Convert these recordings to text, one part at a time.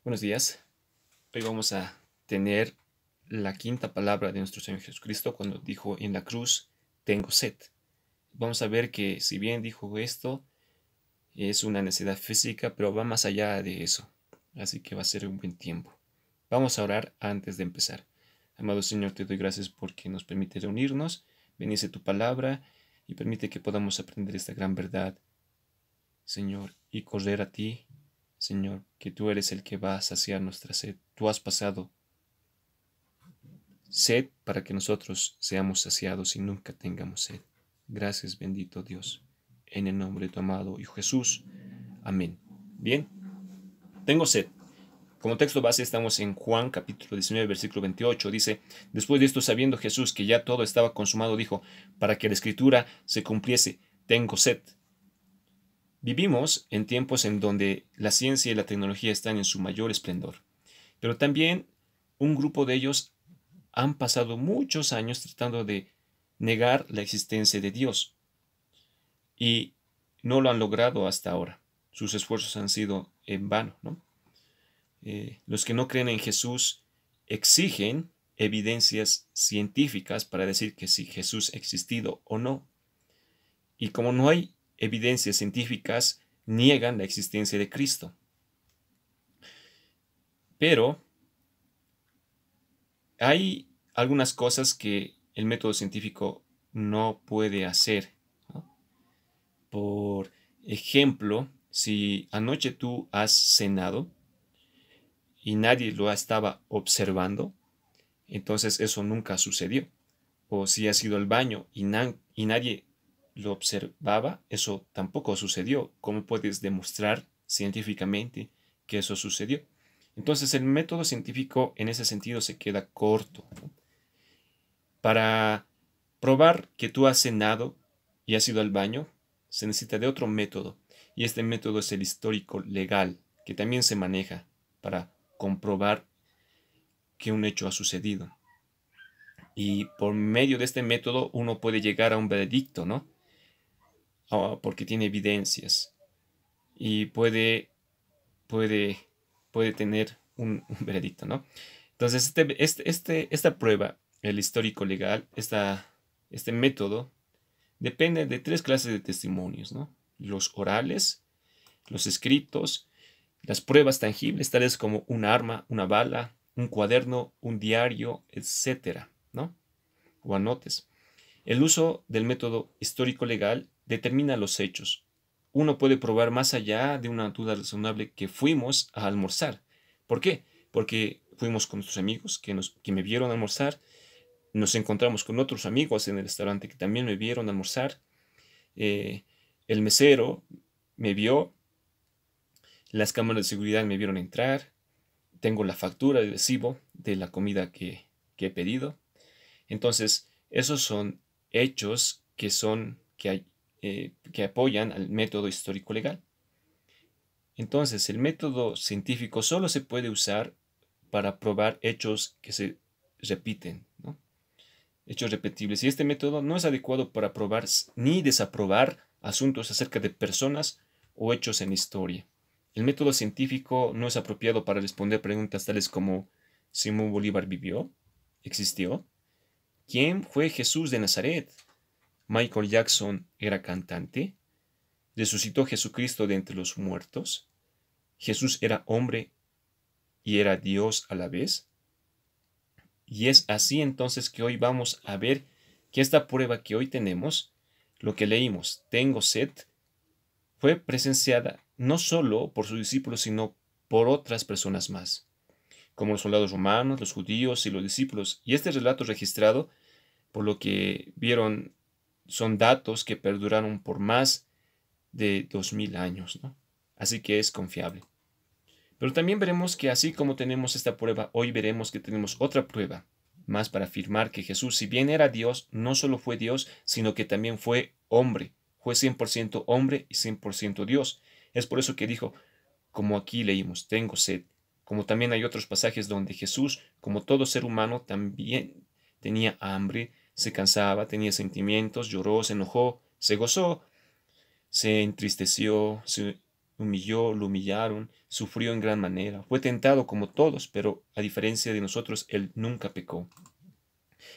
Buenos días. Hoy vamos a tener la quinta palabra de nuestro Señor Jesucristo cuando dijo en la cruz, tengo sed. Vamos a ver que si bien dijo esto, es una necesidad física, pero va más allá de eso. Así que va a ser un buen tiempo. Vamos a orar antes de empezar. Amado Señor, te doy gracias porque nos permite reunirnos, bendice tu palabra y permite que podamos aprender esta gran verdad, Señor, y correr a ti, Señor, que tú eres el que va a saciar nuestra sed. Tú has pasado sed para que nosotros seamos saciados y nunca tengamos sed. Gracias, bendito Dios, en el nombre de tu amado Hijo Jesús. Amén. Bien, tengo sed. Como texto base estamos en Juan capítulo 19, versículo 28. Dice, después de esto, sabiendo Jesús que ya todo estaba consumado, dijo, para que la escritura se cumpliese, tengo sed. Vivimos en tiempos en donde la ciencia y la tecnología están en su mayor esplendor, pero también un grupo de ellos han pasado muchos años tratando de negar la existencia de Dios y no lo han logrado hasta ahora. Sus esfuerzos han sido en vano, ¿no? Los que no creen en Jesús exigen evidencias científicas para decir que si Jesús ha existido o no. Y como no hay evidencias científicas, niegan la existencia de Cristo. Pero hay algunas cosas que el método científico no puede hacer, ¿no? Por ejemplo, si anoche tú has cenado y nadie lo estaba observando, entonces eso nunca sucedió. O si has ido al baño y nadie lo observaba, eso tampoco sucedió. ¿Cómo puedes demostrar científicamente que eso sucedió? Entonces el método científico en ese sentido se queda corto, ¿no? Para probar que tú has cenado y has ido al baño, se necesita de otro método. Y este método es el histórico legal, que también se maneja para comprobar que un hecho ha sucedido. Y por medio de este método uno puede llegar a un veredicto, ¿no? Porque tiene evidencias y puede, puede tener un veredicto, ¿no? Entonces, esta prueba, el histórico legal, este método, depende de tres clases de testimonios, ¿no? Los orales, los escritos, las pruebas tangibles, tales como un arma, una bala, un cuaderno, un diario, etcétera, ¿no? O anotes. El uso del método histórico-legal determina los hechos. Uno puede probar más allá de una duda razonable que fuimos a almorzar. ¿Por qué? Porque fuimos con nuestros amigos que me vieron almorzar, nos encontramos con otros amigos en el restaurante que también me vieron almorzar, eh, el mesero me vio, las cámaras de seguridad me vieron entrar, tengo la factura de recibo de la comida que he pedido. Entonces, esos son hechos que apoyan al método histórico legal. Entonces, el método científico solo se puede usar para probar hechos que se repiten, ¿no? Hechos repetibles. Y este método no es adecuado para probar ni desaprobar asuntos acerca de personas o hechos en la historia. El método científico no es apropiado para responder preguntas tales como ¿Simón Bolívar vivió? ¿Existió? ¿Quién fue Jesús de Nazaret? ¿Michael Jackson era cantante? ¿Resucitó Jesucristo de entre los muertos? ¿Jesús era hombre y era Dios a la vez? Y es así entonces que hoy vamos a ver que esta prueba que hoy tenemos, lo que leímos, tengo sed, fue presenciada no solo por sus discípulos, sino por otras personas más, como los soldados romanos, los judíos y los discípulos. Y este relato registrado, por lo que vieron, son datos que perduraron por más de 2000 años, ¿no? Así que es confiable. Pero también veremos que así como tenemos esta prueba, hoy veremos que tenemos otra prueba más para afirmar que Jesús, si bien era Dios, no solo fue Dios, sino que también fue hombre. Fue 100% hombre y 100% Dios. Es por eso que dijo, como aquí leímos, tengo sed. Como también hay otros pasajes donde Jesús, como todo ser humano, también tenía hambre, se cansaba, tenía sentimientos, lloró, se enojó, se gozó, se entristeció, humilló, lo humillaron, sufrió en gran manera. Fue tentado como todos, pero a diferencia de nosotros, Él nunca pecó.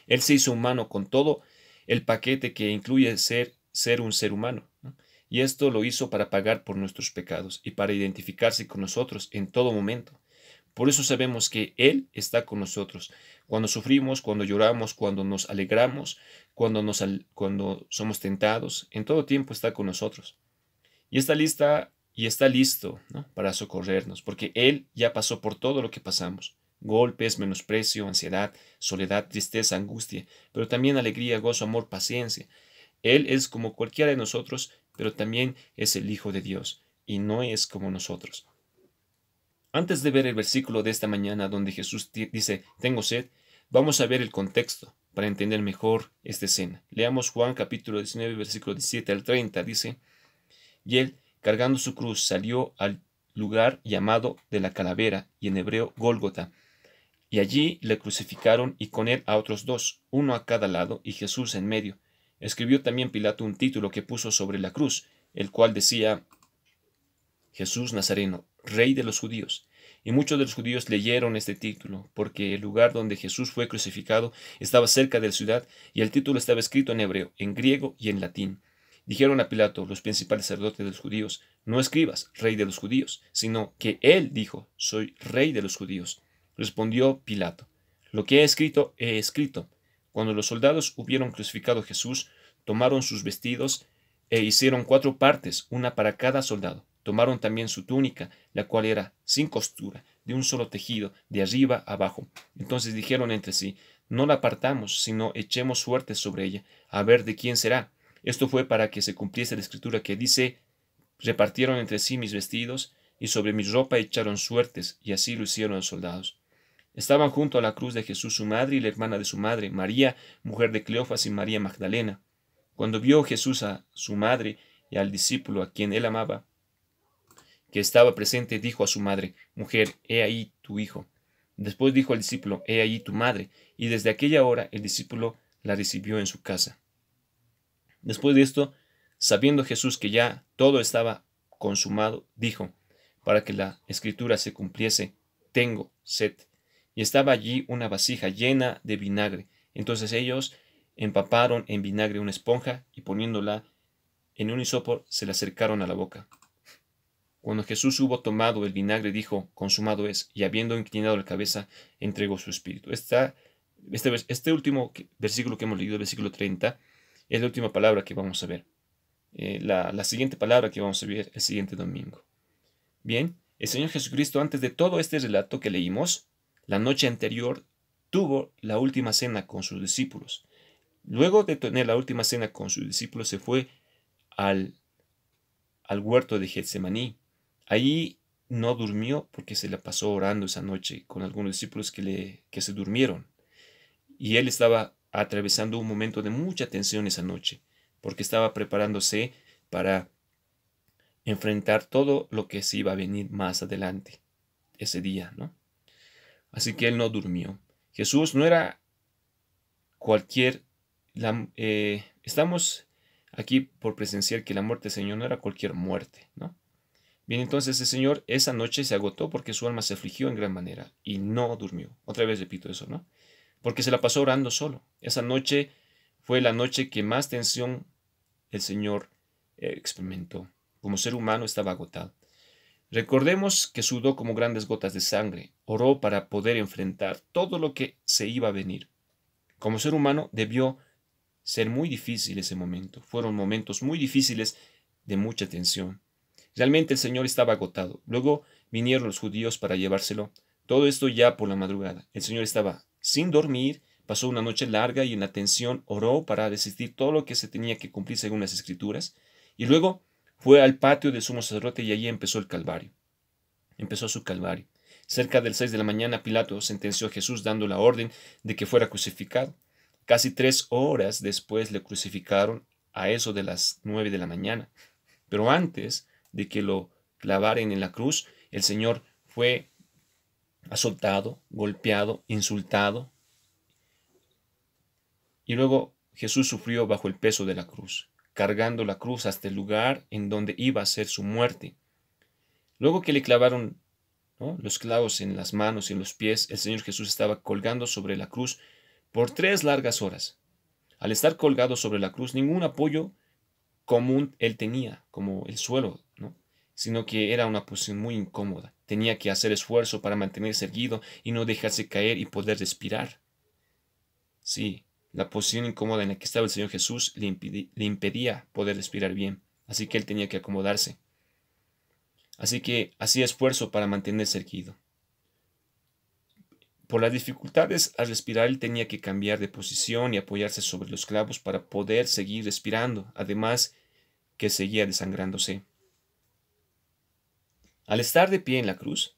Él se hizo humano con todo el paquete que incluye ser un ser humano, ¿no? Y esto lo hizo para pagar por nuestros pecados y para identificarse con nosotros en todo momento. Por eso sabemos que Él está con nosotros. Cuando sufrimos, cuando lloramos, cuando nos alegramos, cuando somos tentados, en todo tiempo está con nosotros. Y está listo, ¿no?, para socorrernos, porque Él ya pasó por todo lo que pasamos. Golpes, menosprecio, ansiedad, soledad, tristeza, angustia, pero también alegría, gozo, amor, paciencia. Él es como cualquiera de nosotros, pero también es el Hijo de Dios, y no es como nosotros. Antes de ver el versículo de esta mañana donde Jesús dice, tengo sed, vamos a ver el contexto para entender mejor esta escena. Leamos Juan capítulo 19, versículo 17 al 30. Dice, y él, cargando su cruz, salió al lugar llamado de la calavera, y en hebreo Gólgota. Y allí le crucificaron y con él a otros dos, uno a cada lado, y Jesús en medio. Escribió también Pilato un título que puso sobre la cruz, el cual decía, Jesús Nazareno, Rey de los judíos. Y muchos de los judíos leyeron este título, porque el lugar donde Jesús fue crucificado estaba cerca de la ciudad, y el título estaba escrito en hebreo, en griego y en latín. Dijeron a Pilato, los principales sacerdotes de los judíos, no escribas, Rey de los judíos, sino que él dijo, soy Rey de los judíos. Respondió Pilato, lo que he escrito, he escrito. Cuando los soldados hubieron crucificado a Jesús, tomaron sus vestidos e hicieron 4 partes, una para cada soldado. Tomaron también su túnica, la cual era sin costura, de un solo tejido, de arriba abajo. Entonces dijeron entre sí, no la partamos, sino echemos suertes sobre ella, a ver de quién será. Esto fue para que se cumpliese la escritura que dice, repartieron entre sí mis vestidos, y sobre mi ropa echaron suertes, y así lo hicieron los soldados. Estaban junto a la cruz de Jesús su madre y la hermana de su madre, María, mujer de Cleofas, y María Magdalena. Cuando vio Jesús a su madre y al discípulo a quien él amaba, que estaba presente, dijo a su madre, mujer, he ahí tu hijo. Después dijo al discípulo, he ahí tu madre, y desde aquella hora el discípulo la recibió en su casa. Después de esto, sabiendo Jesús que ya todo estaba consumado, dijo, para que la escritura se cumpliese, tengo sed. Y estaba allí una vasija llena de vinagre. Entonces ellos empaparon en vinagre una esponja y poniéndola en un hisopo se la acercaron a la boca. Cuando Jesús hubo tomado el vinagre, dijo, consumado es, y habiendo inclinado la cabeza, entregó su espíritu. Este último versículo que hemos leído, el versículo 30, es la última palabra que vamos a ver. La siguiente palabra que vamos a ver el siguiente domingo. Bien, el Señor Jesucristo, antes de todo este relato que leímos, la noche anterior tuvo la última cena con sus discípulos. Luego de tener la última cena con sus discípulos, se fue al huerto de Getsemaní. Allí no durmió porque se la pasó orando esa noche con algunos discípulos que se durmieron. Y él estaba atravesando un momento de mucha tensión esa noche, porque estaba preparándose para enfrentar todo lo que se iba a venir más adelante, ese día, ¿no? Así que él no durmió. Jesús no era cualquier... estamos aquí por presenciar que la muerte del Señor no era cualquier muerte, ¿no? Bien, entonces el Señor esa noche se agotó porque su alma se afligió en gran manera y no durmió. Otra vez repito eso, ¿no? Porque se la pasó orando solo. Esa noche fue la noche que más tensión el Señor experimentó. Como ser humano estaba agotado. Recordemos que sudó como grandes gotas de sangre, oró para poder enfrentar todo lo que se iba a venir. Como ser humano debió ser muy difícil ese momento. Fueron momentos muy difíciles de mucha tensión. Realmente el Señor estaba agotado. Luego vinieron los judíos para llevárselo. Todo esto ya por la madrugada. El Señor estaba sin dormir, pasó una noche larga y en la tensión oró para desistir todo lo que se tenía que cumplir según las Escrituras. Y luego fue al patio del sumo sacerdote y allí empezó el Calvario. Empezó su Calvario. Cerca del 6 de la mañana, Pilato sentenció a Jesús dando la orden de que fuera crucificado. Casi 3 horas después le crucificaron a eso de las 9 de la mañana. Pero antes de que lo clavaren en la cruz, el Señor fue azotado, golpeado, insultado. Y luego Jesús sufrió bajo el peso de la cruz, cargando la cruz hasta el lugar en donde iba a ser su muerte. Luego que le clavaron, ¿no?, los clavos en las manos y en los pies, el Señor Jesús estaba colgando sobre la cruz por 3 largas horas. Al estar colgado sobre la cruz, ningún apoyo común él tenía, como el suelo, ¿no?, sino que era una posición muy incómoda. Tenía que hacer esfuerzo para mantenerse erguido y no dejarse caer y poder respirar. Sí, la posición incómoda en la que estaba el Señor Jesús le impedía poder respirar bien, así que él tenía que acomodarse. Así que hacía esfuerzo para mantenerse erguido. Por las dificultades al respirar, él tenía que cambiar de posición y apoyarse sobre los clavos para poder seguir respirando, además que seguía desangrándose. Al estar de pie en la cruz,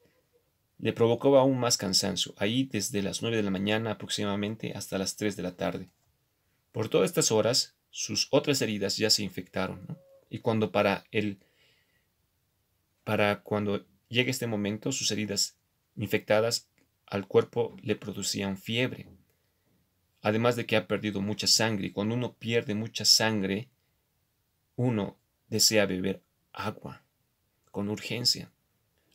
le provocaba aún más cansancio, ahí desde las 9 de la mañana aproximadamente hasta las 3 de la tarde. Por todas estas horas, sus otras heridas ya se infectaron, ¿no? Y para cuando llegue este momento, sus heridas infectadas al cuerpo le producían fiebre. Además de que ha perdido mucha sangre. Y cuando uno pierde mucha sangre, uno desea beber agua con urgencia.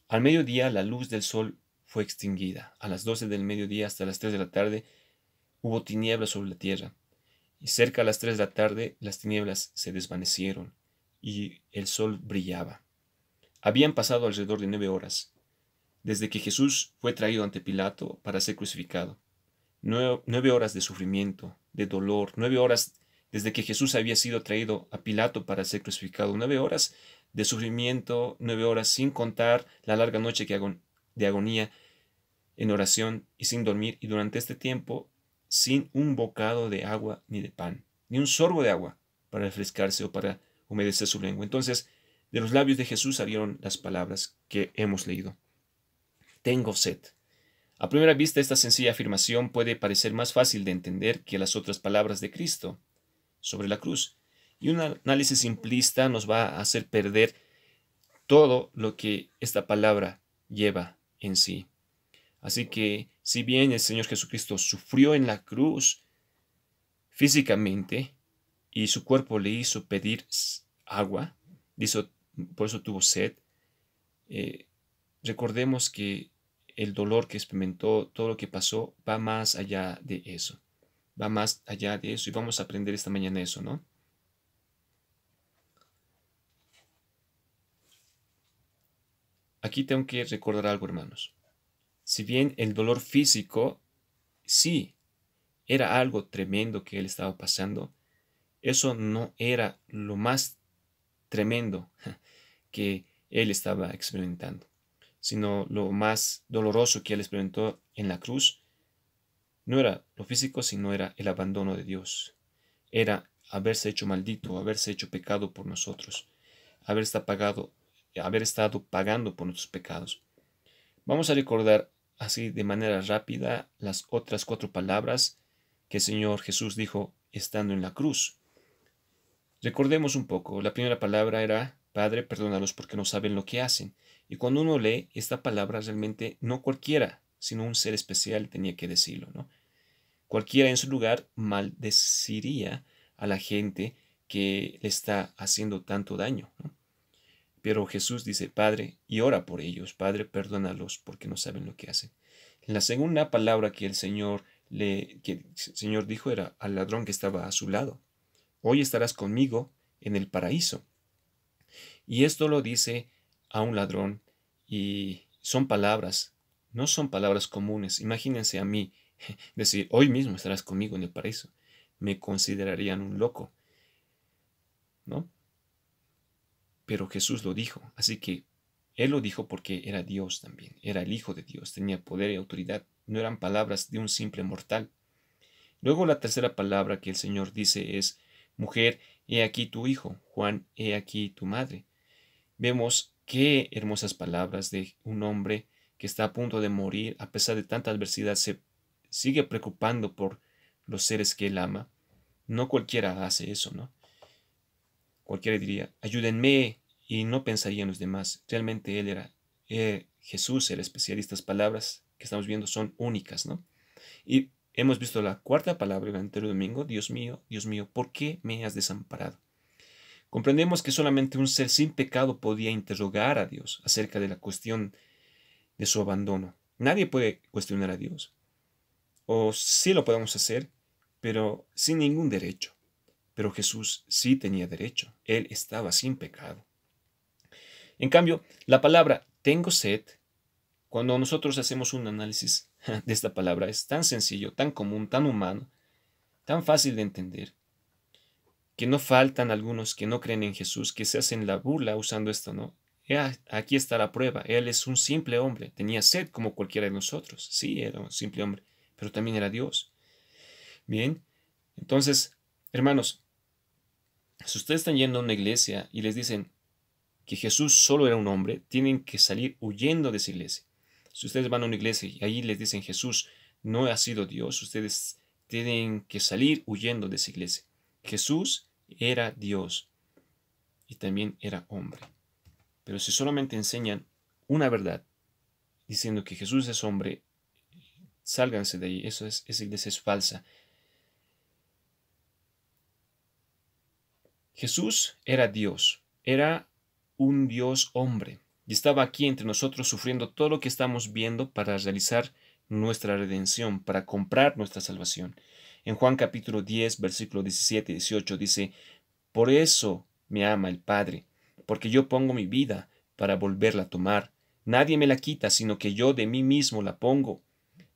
Al mediodía la luz del sol fue extinguida. A las 12 del mediodía hasta las 3 de la tarde hubo tinieblas sobre la tierra. Y cerca a las 3 de la tarde las tinieblas se desvanecieron y el sol brillaba. Habían pasado alrededor de 9 horas desde que Jesús fue traído ante Pilato para ser crucificado. 9 horas de sufrimiento, de dolor, 9 horas desde que Jesús había sido traído a Pilato para ser crucificado, 9 horas de sufrimiento, 9 horas sin contar la larga noche de agonía en oración y sin dormir, y durante este tiempo sin un bocado de agua ni de pan, ni un sorbo de agua para refrescarse o para humedecer su lengua. Entonces, de los labios de Jesús salieron las palabras que hemos leído. Tengo sed. A primera vista, esta sencilla afirmación puede parecer más fácil de entender que las otras palabras de Cristo sobre la cruz. Y un análisis simplista nos va a hacer perder todo lo que esta palabra lleva en sí. Así que, si bien el Señor Jesucristo sufrió en la cruz físicamente y su cuerpo le hizo pedir agua, por eso tuvo sed, recordemos que el dolor que experimentó, todo lo que pasó, va más allá de eso. Va más allá de eso y vamos a aprender esta mañana eso, ¿no? Aquí tengo que recordar algo, hermanos. Si bien el dolor físico sí era algo tremendo que él estaba pasando, eso no era lo más tremendo que él estaba experimentando, sino lo más doloroso que él experimentó en la cruz no era lo físico, sino era el abandono de Dios. Era haberse hecho maldito, haberse hecho pecado por nosotros, haber estado pagando por nuestros pecados. Vamos a recordar así de manera rápida las otras 4 palabras que el Señor Jesús dijo estando en la cruz. Recordemos un poco. La primera palabra era: Padre, perdónalos porque no saben lo que hacen. Y cuando uno lee esta palabra, realmente no cualquiera, sino un ser especial tenía que decirlo, ¿no? Cualquiera en su lugar maldeciría a la gente que le está haciendo tanto daño, ¿no? Pero Jesús dice: Padre, y ora por ellos. Padre, perdónalos porque no saben lo que hacen. La segunda palabra que el Señor dijo era al ladrón que estaba a su lado: Hoy estarás conmigo en el paraíso. Y esto lo dice a un ladrón y son palabras, no son palabras comunes. Imagínense a mí decir: hoy mismo estarás conmigo en el paraíso. Me considerarían un loco, ¿no? Pero Jesús lo dijo, así que Él lo dijo porque era Dios también, era el Hijo de Dios, tenía poder y autoridad, no eran palabras de un simple mortal. Luego la tercera palabra que el Señor dice es: Mujer, he aquí tu hijo. Juan, he aquí tu madre. Vemos qué hermosas palabras de un hombre que está a punto de morir, a pesar de tanta adversidad, se sigue preocupando por los seres que él ama. No cualquiera hace eso, ¿no? Cualquiera diría: ayúdenme, y no pensaría en los demás. Realmente Jesús era especial. Estas palabras que estamos viendo son únicas, ¿no? Y hemos visto la cuarta palabra el anterior domingo: Dios mío, ¿por qué me has desamparado? Comprendemos que solamente un ser sin pecado podía interrogar a Dios acerca de la cuestión de su abandono. Nadie puede cuestionar a Dios. O sí lo podemos hacer, pero sin ningún derecho. Pero Jesús sí tenía derecho. Él estaba sin pecado. En cambio, la palabra tengo sed, cuando nosotros hacemos un análisis de esta palabra, es tan sencillo, tan común, tan humano, tan fácil de entender, que no faltan algunos que no creen en Jesús, que se hacen la burla usando esto, ¿no? Aquí está la prueba. Él es un simple hombre. Tenía sed como cualquiera de nosotros. Sí, era un simple hombre, pero también era Dios. Bien, entonces, hermanos, si ustedes están yendo a una iglesia y les dicen que Jesús solo era un hombre, tienen que salir huyendo de esa iglesia. Si ustedes van a una iglesia y ahí les dicen Jesús no ha sido Dios, ustedes tienen que salir huyendo de esa iglesia. Jesús era Dios y también era hombre. Pero si solamente enseñan una verdad diciendo que Jesús es hombre, sálganse de ahí. Esa iglesia es falsa. Jesús era Dios, era un Dios hombre y estaba aquí entre nosotros sufriendo todo lo que estamos viendo para realizar nuestra redención, para comprar nuestra salvación. En Juan capítulo 10, versículo 17 y 18 dice, por eso me ama el Padre, porque yo pongo mi vida para volverla a tomar. Nadie me la quita, sino que yo de mí mismo la pongo.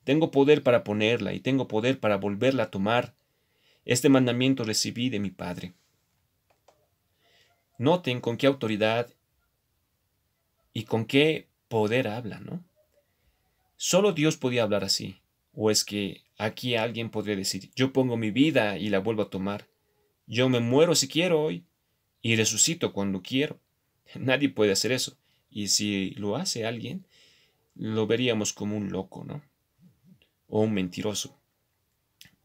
Tengo poder para ponerla y tengo poder para volverla a tomar. Este mandamiento recibí de mi Padre. Noten con qué autoridad y con qué poder habla, ¿no? Solo Dios podía hablar así. ¿O es que aquí alguien podría decir, yo pongo mi vida y la vuelvo a tomar? Yo me muero si quiero hoy y resucito cuando quiero. Nadie puede hacer eso. Y si lo hace alguien, lo veríamos como un loco, ¿no? O un mentiroso.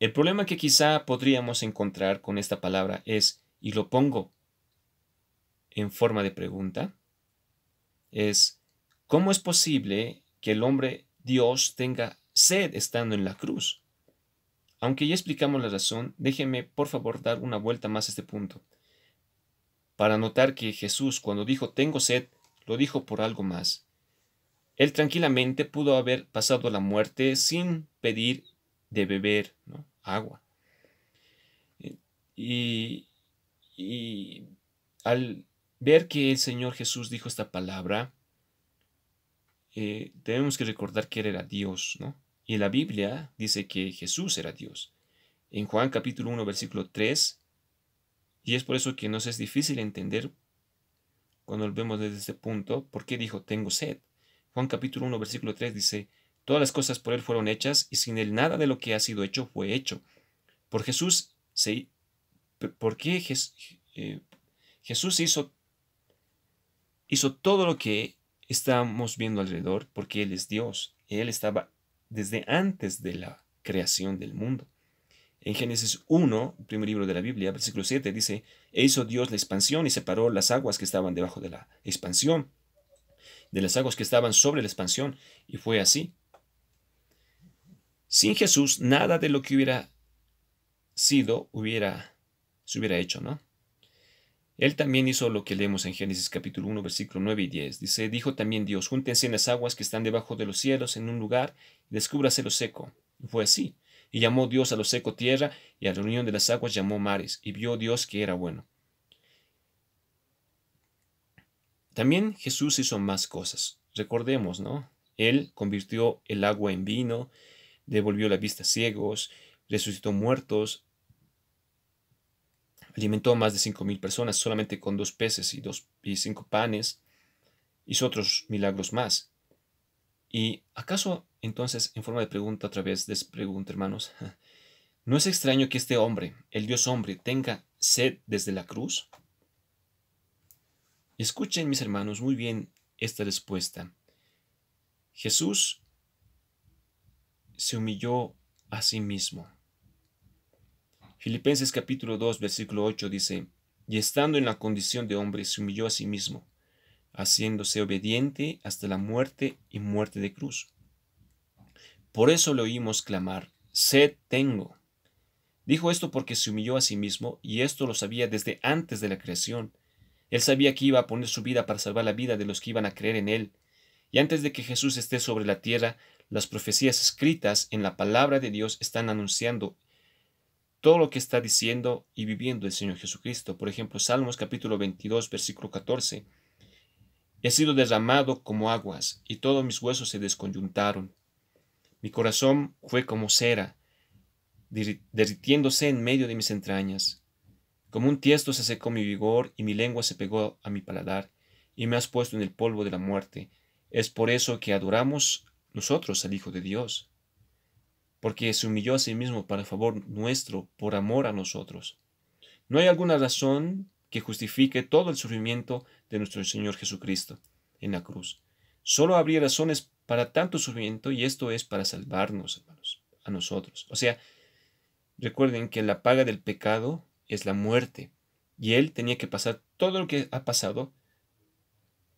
El problema que quizá podríamos encontrar con esta palabra es, y lo pongo en forma de pregunta, es, ¿cómo es posible que el hombre Dios tenga sed estando en la cruz? Aunque ya explicamos la razón, déjenme por favor dar una vuelta más a este punto, para notar que Jesús cuando dijo tengo sed, lo dijo por algo más. Él tranquilamente pudo haber pasado la muerte sin pedir de beber, ¿no?, agua. Y, y al ver que el Señor Jesús dijo esta palabra, tenemos que recordar que Él era Dios, ¿no? Y la Biblia dice que Jesús era Dios. En Juan capítulo 1, versículo 3, y es por eso que nos es difícil entender cuando lo vemos desde este punto, por qué dijo, tengo sed. Juan capítulo 1, versículo 3 dice, todas las cosas por Él fueron hechas, y sin Él nada de lo que ha sido hecho fue hecho. Por Jesús, ¿por qué Jesús hizo todo lo que estamos viendo alrededor? Porque Él es Dios. Él estaba desde antes de la creación del mundo. En Génesis 1, el primer libro de la Biblia, versículo 7, dice, e hizo Dios la expansión y separó las aguas que estaban debajo de la expansión, de las aguas que estaban sobre la expansión, y fue así. Sin Jesús, nada de lo que hubiera sido se hubiera hecho, ¿no? Él también hizo lo que leemos en Génesis capítulo 1, versículo 9 y 10. Dice, dijo también Dios, júntense en las aguas que están debajo de los cielos en un lugar y descúbrase lo seco. Y fue así. Y llamó Dios a lo seco tierra, y a la unión de las aguas llamó mares, y vio Dios que era bueno. También Jesús hizo más cosas. Recordemos, ¿no? Él convirtió el agua en vino, devolvió la vista a ciegos, resucitó muertos, alimentó a más de 5,000 personas solamente con 2 peces y 5 panes, hizo otros milagros más. ¿Y acaso entonces, en forma de pregunta, otra vez les pregunto, hermanos, ¿no es extraño que este hombre, el Dios hombre, tenga sed desde la cruz? Escuchen, mis hermanos, muy bien esta respuesta. Jesús se humilló a sí mismo. Filipenses capítulo 2, versículo 8 dice, y estando en la condición de hombre, se humilló a sí mismo, haciéndose obediente hasta la muerte y muerte de cruz. Por eso le oímos clamar, sed tengo. Dijo esto porque se humilló a sí mismo, y esto lo sabía desde antes de la creación, Él sabía que iba a poner su vida para salvar la vida de los que iban a creer en Él. Y antes de que Jesús esté sobre la tierra, las profecías escritas en la palabra de Dios están anunciando todo lo que está diciendo y viviendo el Señor Jesucristo. Por ejemplo, Salmos capítulo 22, versículo 14. He sido derramado como aguas, y todos mis huesos se desconyuntaron. Mi corazón fue como cera, derritiéndose en medio de mis entrañas. Como un tiesto se secó mi vigor, y mi lengua se pegó a mi paladar, y me has puesto en el polvo de la muerte. Es por eso que adoramos nosotros al Hijo de Dios, porque se humilló a sí mismo para favor nuestro, por amor a nosotros. No hay alguna razón que justifique todo el sufrimiento de nuestro Señor Jesucristo en la cruz. Solo habría razones para tanto sufrimiento, y esto es para salvarnos, hermanos, a nosotros. O sea, recuerden que la paga del pecado es la muerte, y Él tenía que pasar todo lo que ha pasado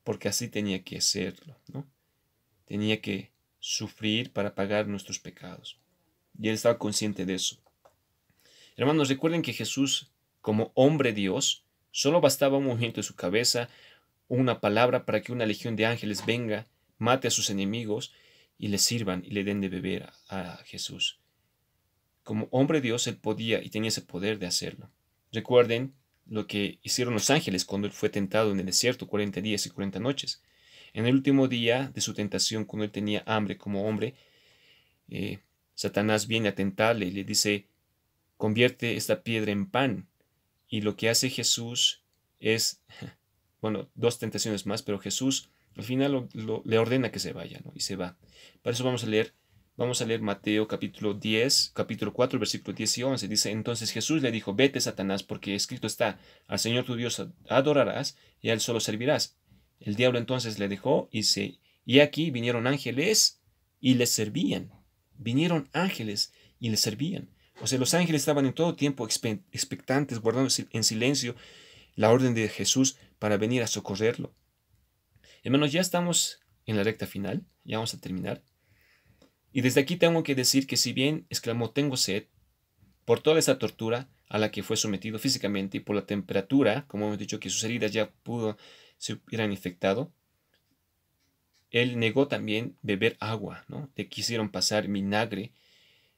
porque así tenía que hacerlo, ¿no? Tenía que sufrir para pagar nuestros pecados. Y Él estaba consciente de eso. Hermanos, recuerden que Jesús, como hombre Dios, solo bastaba un movimiento de su cabeza, una palabra para que una legión de ángeles venga, mate a sus enemigos y le sirvan y le den de beber a Jesús. Como hombre Dios, Él podía y tenía ese poder de hacerlo. Recuerden lo que hicieron los ángeles cuando Él fue tentado en el desierto 40 días y 40 noches. En el último día de su tentación, cuando Él tenía hambre como hombre, Satanás viene a tentarle y le dice: convierte esta piedra en pan. Y lo que hace Jesús es, bueno, dos tentaciones más, pero Jesús al final le ordena que se vaya, ¿no? Y se va. Para eso vamos a leer Mateo capítulo 10, capítulo 4, versículos 10 y 11. Dice: entonces Jesús le dijo: vete, Satanás, porque escrito está: al Señor tu Dios adorarás y a Él solo servirás. El diablo entonces le dejó y aquí vinieron ángeles y le servían. Vinieron ángeles y le servían. O sea, los ángeles estaban en todo tiempo expectantes, guardando en silencio la orden de Jesús para venir a socorrerlo. Hermanos, ya estamos en la recta final, ya vamos a terminar. Y desde aquí tengo que decir que si bien exclamó: tengo sed, por toda esa tortura a la que fue sometido físicamente y por la temperatura, como hemos dicho que sus heridas ya se hubieran infectado, él negó también beber agua, ¿no? Le quisieron pasar vinagre,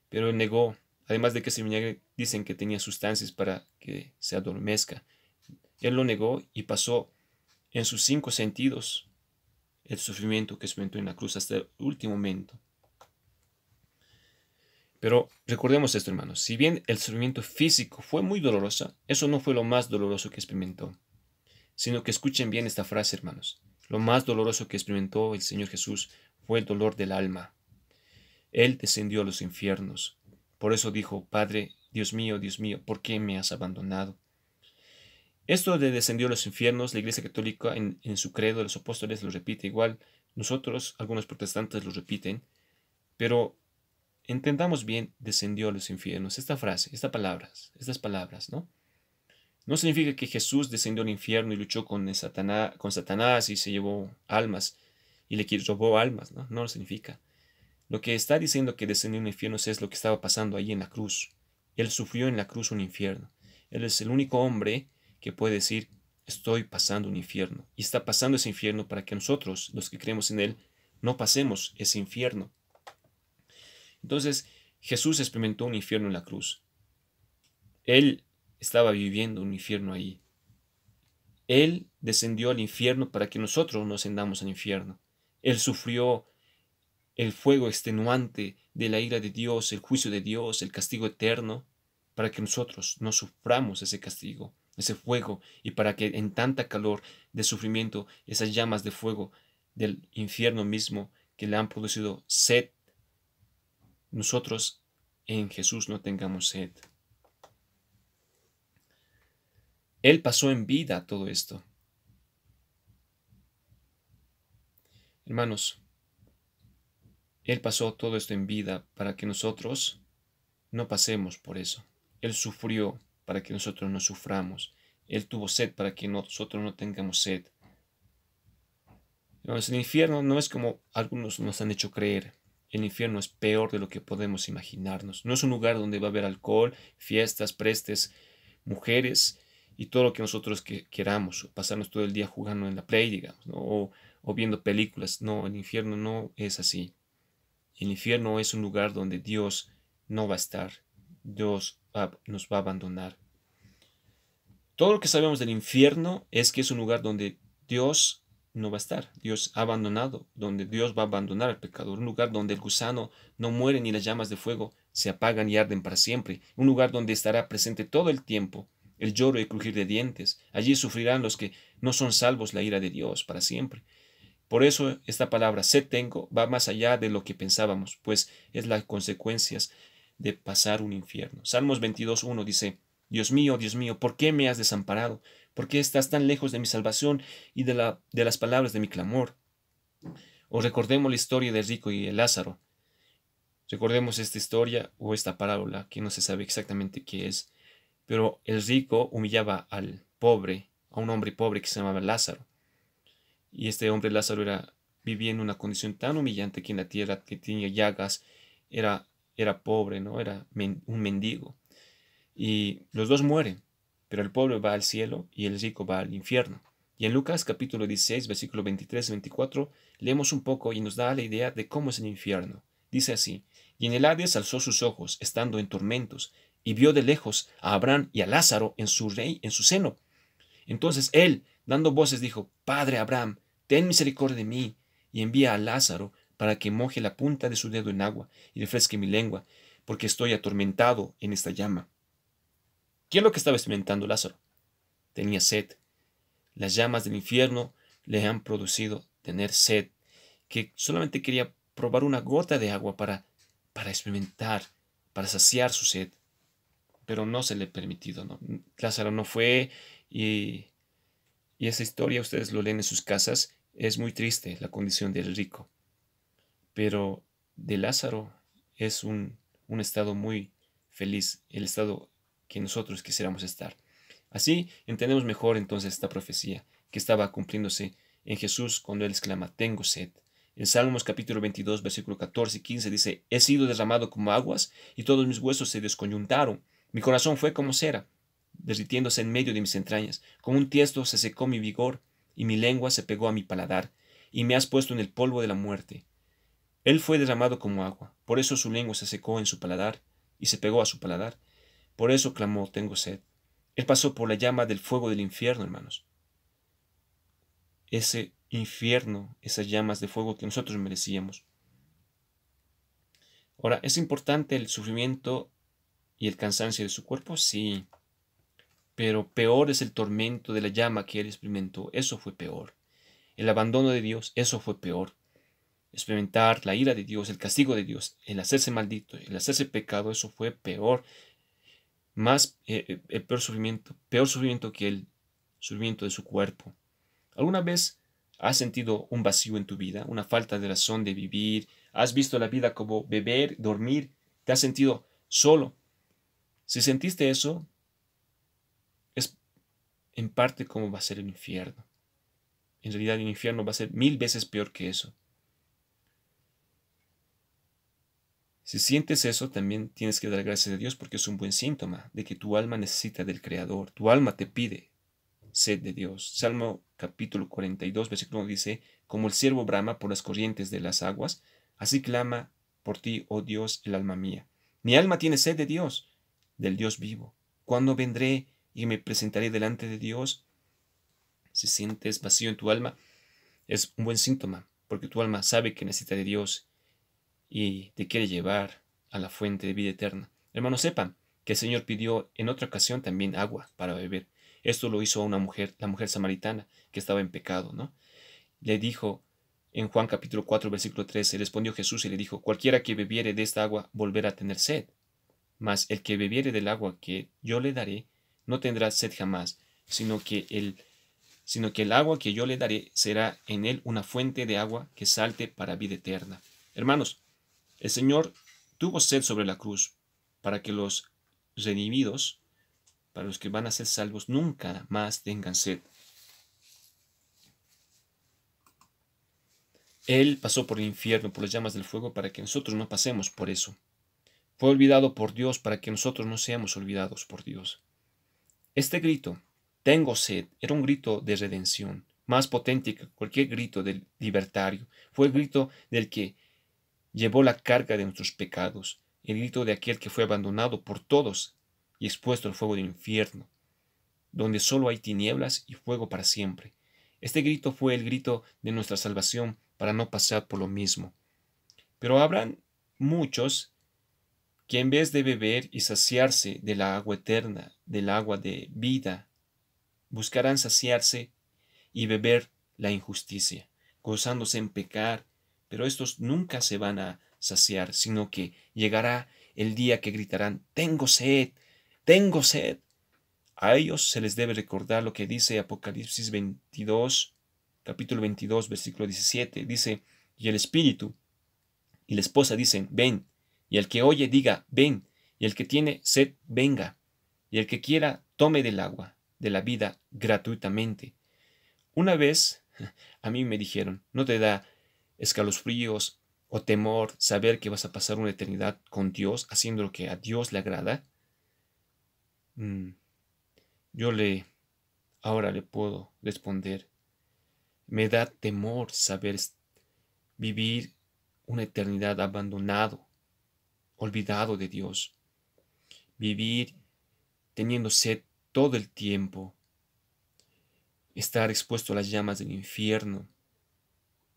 pero él negó. Además de que ese vinagre dicen que tenía sustancias para que se adormezca. Él lo negó y pasó en sus 5 sentidos el sufrimiento que experimentó en la cruz hasta el último momento. Pero recordemos esto, hermanos: si bien el sufrimiento físico fue muy doloroso, eso no fue lo más doloroso que experimentó, sino que escuchen bien esta frase, hermanos: lo más doloroso que experimentó el Señor Jesús fue el dolor del alma. Él descendió a los infiernos. Por eso dijo: Padre, Dios mío, ¿por qué me has abandonado? Esto de descendió a los infiernos, la Iglesia Católica en su credo de los apóstoles lo repite igual. Nosotros, algunos protestantes, lo repiten. Pero entendamos bien: descendió a los infiernos. Esta frase, estas palabras, ¿no? No significa que Jesús descendió al infierno y luchó con Satanás y se llevó almas y le robó almas, ¿no? No lo significa. Lo que está diciendo que descendió al infierno es lo que estaba pasando ahí en la cruz. Él sufrió en la cruz un infierno. Él es el único hombre que puede decir: estoy pasando un infierno. Y está pasando ese infierno para que nosotros, los que creemos en Él, no pasemos ese infierno. Entonces, Jesús experimentó un infierno en la cruz. Él estaba viviendo un infierno ahí. Él descendió al infierno para que nosotros no ascendamos al infierno. Él sufrió el fuego extenuante de la ira de Dios, el juicio de Dios, el castigo eterno, para que nosotros no suframos ese castigo, ese fuego, y para que en tanta calor de sufrimiento, esas llamas de fuego del infierno mismo que le han producido sed, nosotros en Jesús no tengamos sed. Él pasó en vida todo esto. Hermanos, Él pasó todo esto en vida para que nosotros no pasemos por eso. Él sufrió para que nosotros no suframos. Él tuvo sed para que nosotros no tengamos sed. Hermanos, el infierno no es como algunos nos han hecho creer. El infierno es peor de lo que podemos imaginarnos. No es un lugar donde va a haber alcohol, fiestas, prestes, mujeres y todo lo que nosotros queramos, pasarnos todo el día jugando en la Play, digamos, ¿no? O viendo películas. No, el infierno no es así. El infierno es un lugar donde Dios no va a estar. Dios nos va a abandonar. Todo lo que sabemos del infierno es que es un lugar donde Dios no va a estar. Dios ha abandonado, donde Dios va a abandonar al pecador. Un lugar donde el gusano no muere ni las llamas de fuego se apagan y arden para siempre. Un lugar donde estará presente todo el tiempo el lloro y el crujir de dientes. Allí sufrirán los que no son salvos la ira de Dios para siempre. Por eso esta palabra sed tengo va más allá de lo que pensábamos, pues es las consecuencias de pasar un infierno. Salmos 22.1 dice, Dios mío, ¿por qué me has desamparado? ¿Por qué estás tan lejos de mi salvación y de las palabras de mi clamor? O recordemos la historia del rico y el Lázaro. Recordemos esta historia o esta parábola que no se sabe exactamente qué es, pero el rico humillaba al pobre, a un hombre pobre que se llamaba Lázaro. Y este hombre Lázaro vivía en una condición tan humillante aquí en la tierra, que tenía llagas, era pobre, ¿no? Era un mendigo. Y los dos mueren, pero el pobre va al cielo y el rico va al infierno. Y en Lucas capítulo 16, versículo 23 y 24, leemos un poco y nos da la idea de cómo es el infierno. Dice así, y en el Hades alzó sus ojos, estando en tormentos, y vio de lejos a Abraham y a Lázaro en su seno. Entonces él, dando voces, dijo, Padre Abraham, ten misericordia de mí, y envía a Lázaro para que moje la punta de su dedo en agua y refresque mi lengua, porque estoy atormentado en esta llama. ¿Qué es lo que estaba experimentando Lázaro? Tenía sed. Las llamas del infierno le han producido tener sed, que solamente quería probar una gota de agua para experimentar, para saciar su sed. Pero no se le ha permitido, ¿no? Lázaro no fue y esa historia ustedes lo leen en sus casas. Es muy triste la condición del rico. Pero de Lázaro es un estado muy feliz, el estado que nosotros quisiéramos estar. Así entendemos mejor entonces esta profecía que estaba cumpliéndose en Jesús cuando él exclama, tengo sed. En Salmos capítulo 22, versículo 14 y 15 dice, he sido derramado como aguas y todos mis huesos se descoyuntaron. Mi corazón fue como cera, derritiéndose en medio de mis entrañas. Como un tiesto se secó mi vigor y mi lengua se pegó a mi paladar y me has puesto en el polvo de la muerte. Él fue derramado como agua, por eso su lengua se secó en su paladar y se pegó a su paladar. Por eso clamó, tengo sed. Él pasó por la llama del fuego del infierno, hermanos. Ese infierno, esas llamas de fuego que nosotros merecíamos. Ahora, ¿es importante el sufrimiento y el cansancio de su cuerpo? Sí. Pero peor es el tormento de la llama que él experimentó. Eso fue peor. El abandono de Dios, eso fue peor. Experimentar la ira de Dios, el castigo de Dios, el hacerse maldito, el hacerse pecado, eso fue peor. Más el peor sufrimiento que el sufrimiento de su cuerpo. ¿Alguna vez has sentido un vacío en tu vida, una falta de razón de vivir? ¿Has visto la vida como beber, dormir? ¿Te has sentido solo? Si sentiste eso, es en parte como va a ser el infierno. En realidad el infierno va a ser 1000 veces peor que eso. Si sientes eso, también tienes que dar gracias a Dios porque es un buen síntoma de que tu alma necesita del Creador. Tu alma te pide sed de Dios. Salmo capítulo 42, versículo 1 dice, como el ciervo brama por las corrientes de las aguas, así clama por ti, oh Dios, el alma mía. Mi alma tiene sed de Dios, del Dios vivo. ¿Cuándo vendré y me presentaré delante de Dios? Si sientes vacío en tu alma, es un buen síntoma, porque tu alma sabe que necesita de Dios y te quiere llevar a la fuente de vida eterna. Hermanos, sepan que el Señor pidió en otra ocasión también agua para beber. Esto lo hizo a una mujer, la mujer samaritana, que estaba en pecado, ¿no? Le dijo en Juan capítulo 4, versículo 13, respondió Jesús y le dijo, cualquiera que bebiere de esta agua volverá a tener sed, mas el que bebiere del agua que yo le daré no tendrá sed jamás, sino que el agua que yo le daré será en él una fuente de agua que salte para vida eterna. Hermanos, el Señor tuvo sed sobre la cruz para que los redimidos, para los que van a ser salvos, nunca más tengan sed. Él pasó por el infierno, por las llamas del fuego, para que nosotros no pasemos por eso. Fue olvidado por Dios para que nosotros no seamos olvidados por Dios. Este grito Tengo sed. Era un grito de redención, más potente que cualquier grito del libertario. Fue el grito del que llevó la carga de nuestros pecados, el grito de aquel que fue abandonado por todos y expuesto al fuego del infierno, donde solo hay tinieblas y fuego para siempre. Este grito fue el grito de nuestra salvación para no pasar por lo mismo. Pero habrán muchos que en vez de beber y saciarse de la agua eterna, del agua de vida, buscarán saciarse y beber la injusticia, gozándose en pecar, pero estos nunca se van a saciar, sino que llegará el día que gritarán, tengo sed, tengo sed. A ellos se les debe recordar lo que dice Apocalipsis 22, capítulo 22, versículo 17. Dice, y el Espíritu y la esposa dicen, ven, y el que oye diga, ven, y el que tiene sed, venga, y el que quiera, tome del agua, de la vida, gratuitamente. Una vez a mí me dijeron, ¿no te da escalofríos o temor saber que vas a pasar una eternidad con Dios haciendo lo que a Dios le agrada? Yo ahora le puedo responder, me da temor saber vivir una eternidad abandonado, olvidado de Dios, vivir teniendo sed todo el tiempo, estar expuesto a las llamas del infierno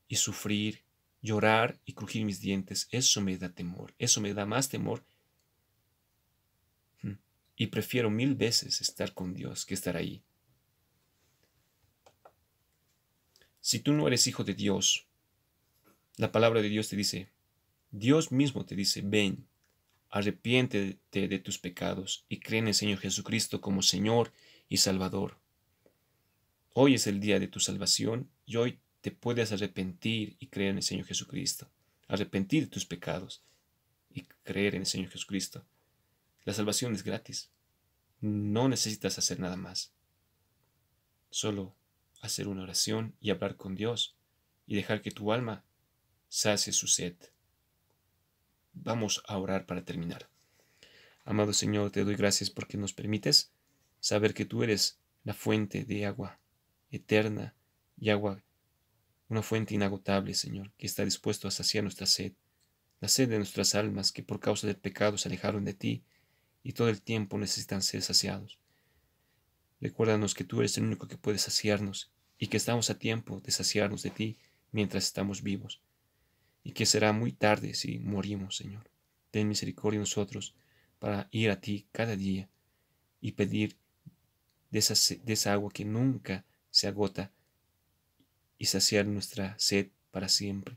y sufrir, llorar y crujir mis dientes. Eso me da temor, eso me da más temor. Y prefiero 1000 veces estar con Dios que estar ahí. Si tú no eres hijo de Dios, la palabra de Dios te dice, Dios mismo te dice, ven, arrepiéntete de tus pecados y cree en el Señor Jesucristo como Señor y Salvador. Hoy es el día de tu salvación y hoy te puedes arrepentir y creer en el Señor Jesucristo. Arrepentir de tus pecados y creer en el Señor Jesucristo. La salvación es gratis. No necesitas hacer nada más. Solo hacer una oración y hablar con Dios y dejar que tu alma sacie su sed. Vamos a orar para terminar. Amado Señor, te doy gracias porque nos permites saber que tú eres la fuente de agua eterna y agua, una fuente inagotable, Señor, que está dispuesto a saciar nuestra sed, la sed de nuestras almas que por causa del pecado se alejaron de ti y todo el tiempo necesitan ser saciados. Recuérdanos que tú eres el único que puede saciarnos y que estamos a tiempo de saciarnos de ti mientras estamos vivos y que será muy tarde si morimos, Señor. Ten misericordia de nosotros para ir a ti cada día y pedir de esa agua que nunca se agota y saciar nuestra sed para siempre.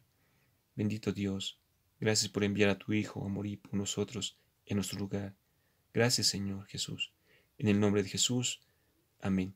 Bendito Dios, gracias por enviar a tu Hijo a morir por nosotros en nuestro lugar. Gracias, Señor Jesús. En el nombre de Jesús. Amén.